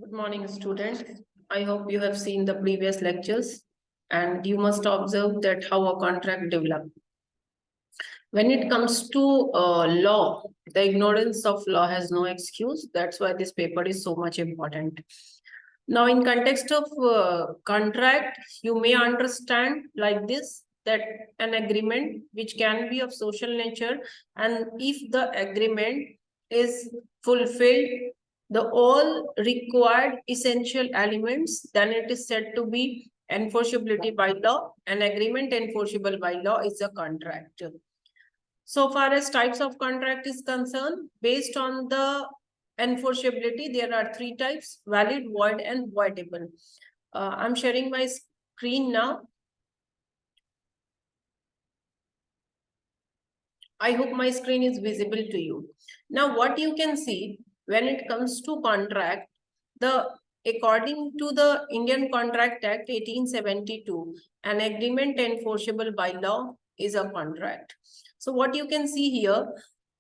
Good morning, students. I hope you have seen the previous lectures and you must observe that how a contract develops. When it comes to law, the ignorance of law has no excuse. That's why this paper is so much important. Now, in context of contract, you may understand like this, that an agreement which can be of social nature, and if the agreement is fulfilled the all required essential elements, then it is said to be enforceability by law. An agreement enforceable by law is a contract. So far as types of contract is concerned, based on the enforceability, there are three types: valid, void, and voidable. I'm sharing my screen now. I hope my screen is visible to you. Now, what you can see when it comes to contract, according to the Indian Contract Act 1872, an agreement enforceable by law is a contract. So what you can see here,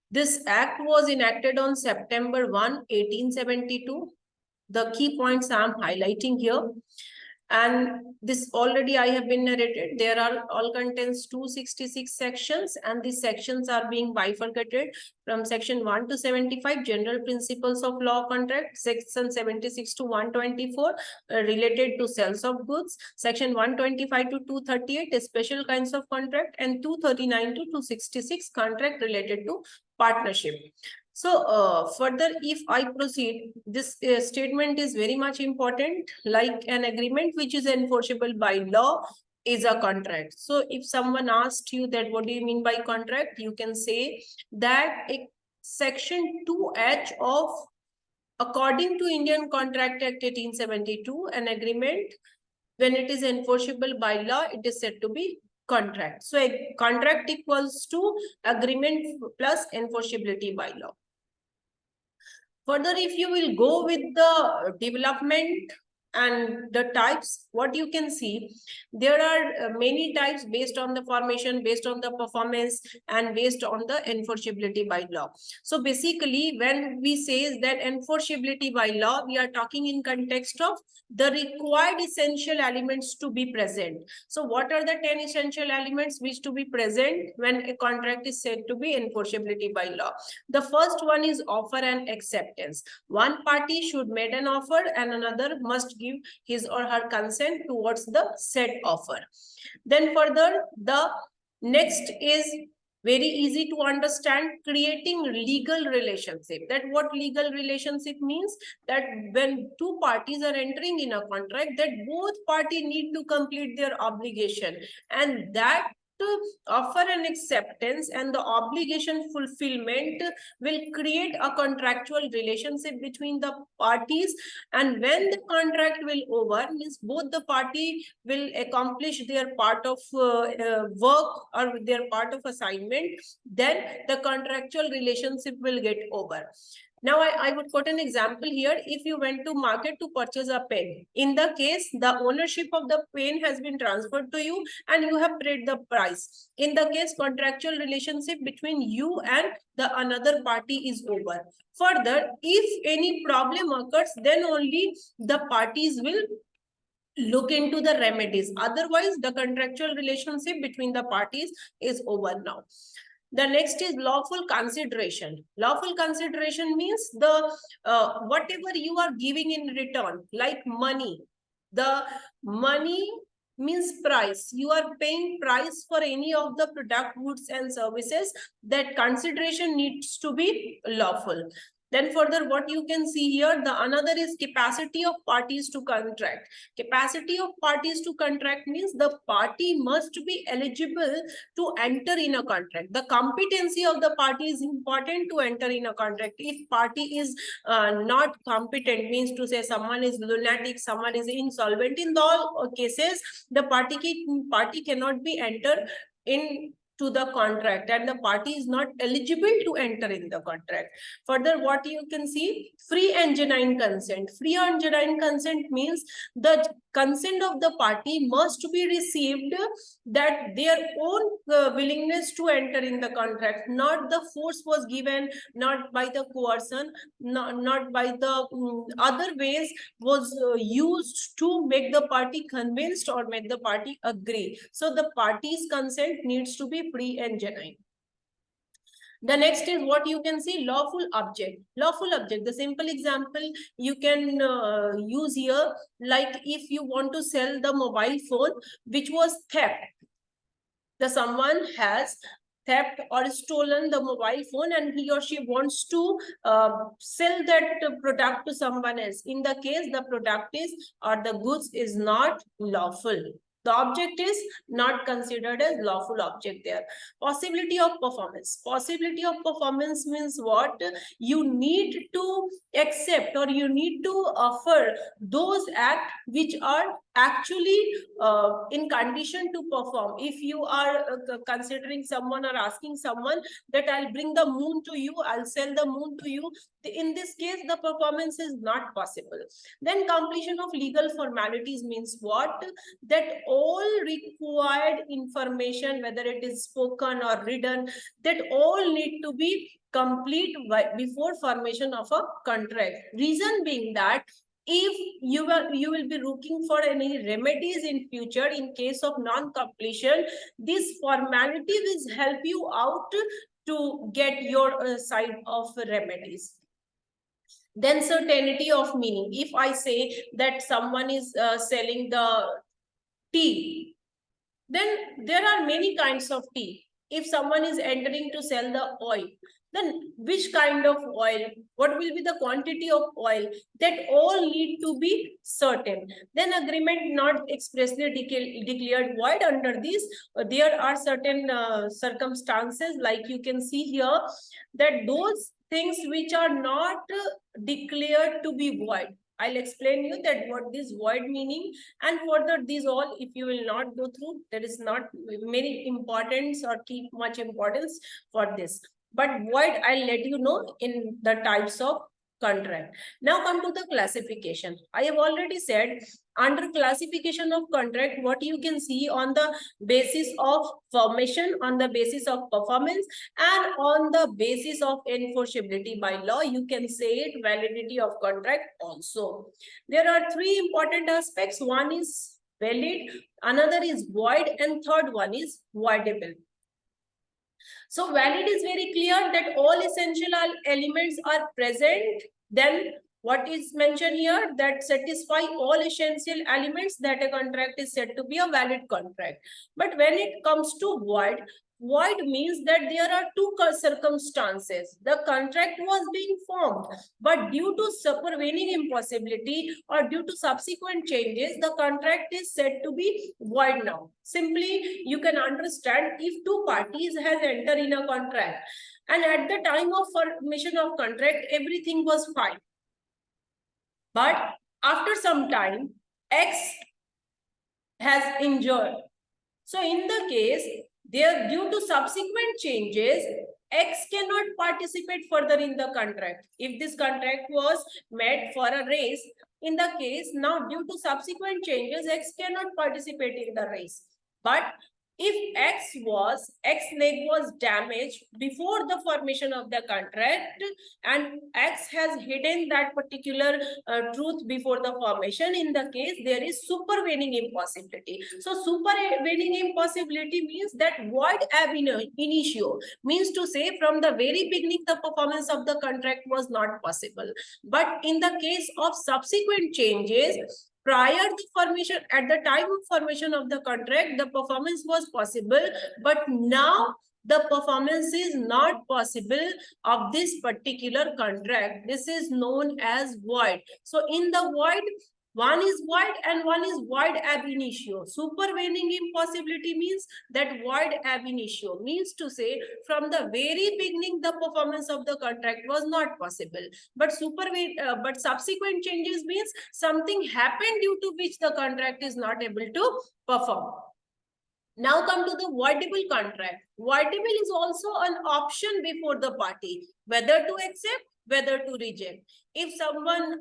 this act was enacted on September 1, 1872. The key points I'm highlighting here. And this already I have been narrated. There are all contains 266 sections, and these sections are being bifurcated from section 1 to 75, general principles of law contract, section 76 to 124, related to sales of goods, section 125 to 238, special kinds of contract, and 239 to 266, contract related to partnership. So further, if I proceed, this statement is very much important. Like an agreement which is enforceable by law is a contract. So if someone asked you that what do you mean by contract, you can say that section 2H of, according to Indian Contract Act 1872, an agreement when it is enforceable by law, it is said to be contract. So a contract equals to agreement plus enforceability by law. Further, if you will go with the development and the types, what you can see, there are many types based on the formation, based on the performance, and based on the enforceability by law. So basically, when we say that enforceability by law, we are talking in context of the required essential elements to be present. So what are the 10 essential elements which to be present when a contract is said to be enforceability by law? The first one is offer and acceptance. One party should make an offer and another must give his or her consent towards the said offer. Then further, the next is very easy to understand, creating legal relationship. That what legal relationship means, that when two parties are entering in a contract, that both parties need to complete their obligation, and that offer and acceptance and the obligation fulfillment will create a contractual relationship between the parties. And when the contract will over, means both the party will accomplish their part of work or their part of assignment, then the contractual relationship will get over. Now, I would quote an example here. If you went to market to purchase a pen, in the case, the ownership of the pen has been transferred to you and you have paid the price. In the case, contractual relationship between you and the another party is over. Further, if any problem occurs, then only the parties will look into the remedies. Otherwise, the contractual relationship between the parties is over now. The next is lawful consideration. Lawful consideration means the whatever you are giving in return, like money. The money means price. You are paying price for any of the product, goods, and services. That consideration needs to be lawful. Then further, what you can see here, the another is capacity of parties to contract. Capacity of parties to contract means the party must be eligible to enter in a contract. The competency of the party is important to enter in a contract. If party is not competent, means to say someone is lunatic, someone is insolvent, in all cases, the party cannot be entered in to the contract and the party is not eligible to enter in the contract. Further, what you can see, free and genuine consent. Free and genuine consent means the consent of the party must be received, that their own willingness to enter in the contract, not the force was given, not by the coercion, not by the other ways was used to make the party convinced or make the party agree. So the party's consent needs to be free and genuine. The next is what you can see, lawful object. Lawful object, the simple example you can use here, like if you want to sell the mobile phone which was theft, someone has theft or stolen the mobile phone and he or she wants to sell that product to someone else. In the case the product is or the goods is not lawful, the object is not considered as lawful object there. Possibility of performance. Possibility of performance means what? You need to accept or you need to offer those acts which are actually in condition to perform. If you are considering someone or asking someone that I'll bring the moon to you, I'll sell the moon to you, in this case the performance is not possible. Then completion of legal formalities means what? That all required information, whether it is spoken or written, that all need to be complete before formation of a contract. Reason being that if you will be looking for any remedies in future in case of non-completion, this formality will help you out to get your side of remedies. Then certainty of meaning. If I say that someone is selling the tea, then there are many kinds of tea. If someone is entering to sell the oil, then which kind of oil, what will be the quantity of oil, that all need to be certain. Then agreement not expressly declared void. Under this there are certain circumstances, like you can see here, that those things which are not declared to be void, I'll explain you that what this void meaning, and further these all, if you will not go through, there is not many importance or keep much importance for this. But void, I'll let you know in the types of contract. Now come to the classification. I have already said under classification of contract, what you can see on the basis of formation, on the basis of performance, and on the basis of enforceability by law, you can say it validity of contract also. There are three important aspects. One is valid, another is void, and third one is voidable. So valid is very clear that all essential elements are present. Then what is mentioned here, that satisfy all essential elements, that a contract is said to be a valid contract. But when it comes to void, void means that there are two circumstances. The contract was being formed, but due to supervening impossibility or due to subsequent changes, the contract is said to be void now. Simply, you can understand, if two parties has entered in a contract and at the time of formation of contract, everything was fine. But after some time, X has injured. So in the case, due to subsequent changes, X cannot participate further in the contract. If this contract was made for a race, in the case now due to subsequent changes, X cannot participate in the race. But if X leg was damaged before the formation of the contract and X has hidden that particular truth before the formation, in the case there is supervening impossibility. So supervening impossibility means that void ab initio, means to say from the very beginning the performance of the contract was not possible. But in the case of subsequent changes, prior to formation, at the time of formation of the contract, the performance was possible, but now the performance is not possible of this particular contract. This is known as void. So in the void, one is void and one is void ab initio. Supervening impossibility means that void ab initio, means to say from the very beginning the performance of the contract was not possible. But subsequent changes means something happened due to which the contract is not able to perform. Now come to the voidable contract. Voidable is also an option before the party, whether to accept, whether to reject. If someone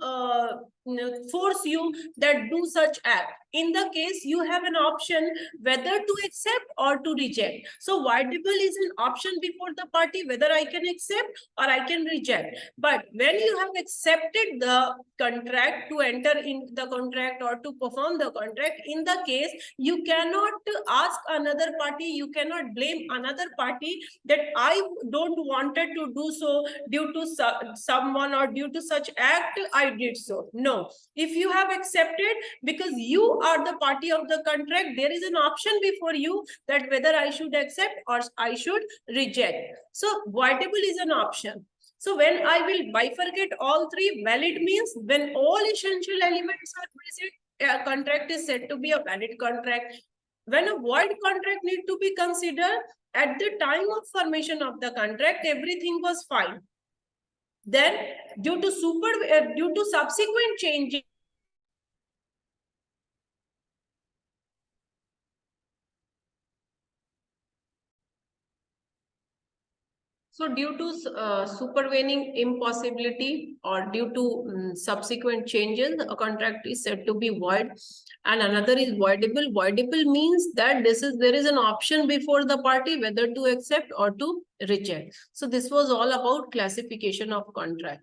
force you that do such act, in the case you have an option whether to accept or to reject. So voidable is an option before the party, whether I can accept or I can reject. But when you have accepted the contract, to enter in the contract or to perform the contract, in the case you cannot ask another party, you cannot blame another party that I don't wanted to do so due to someone or due to such act I did so. No, if you have accepted, because you are the party of the contract, there is an option before you that whether I should accept or I should reject. So voidable is an option. So when I will bifurcate all three, valid means when all essential elements are present, a contract is said to be a valid contract. When a void contract need to be considered, at the time of formation of the contract, everything was fine. Then due to subsequent changes, so due to supervening impossibility or due to subsequent changes, a contract is said to be void. And another is voidable. Voidable means that there is an option before the party whether to accept or to reject. So this was all about classification of contract.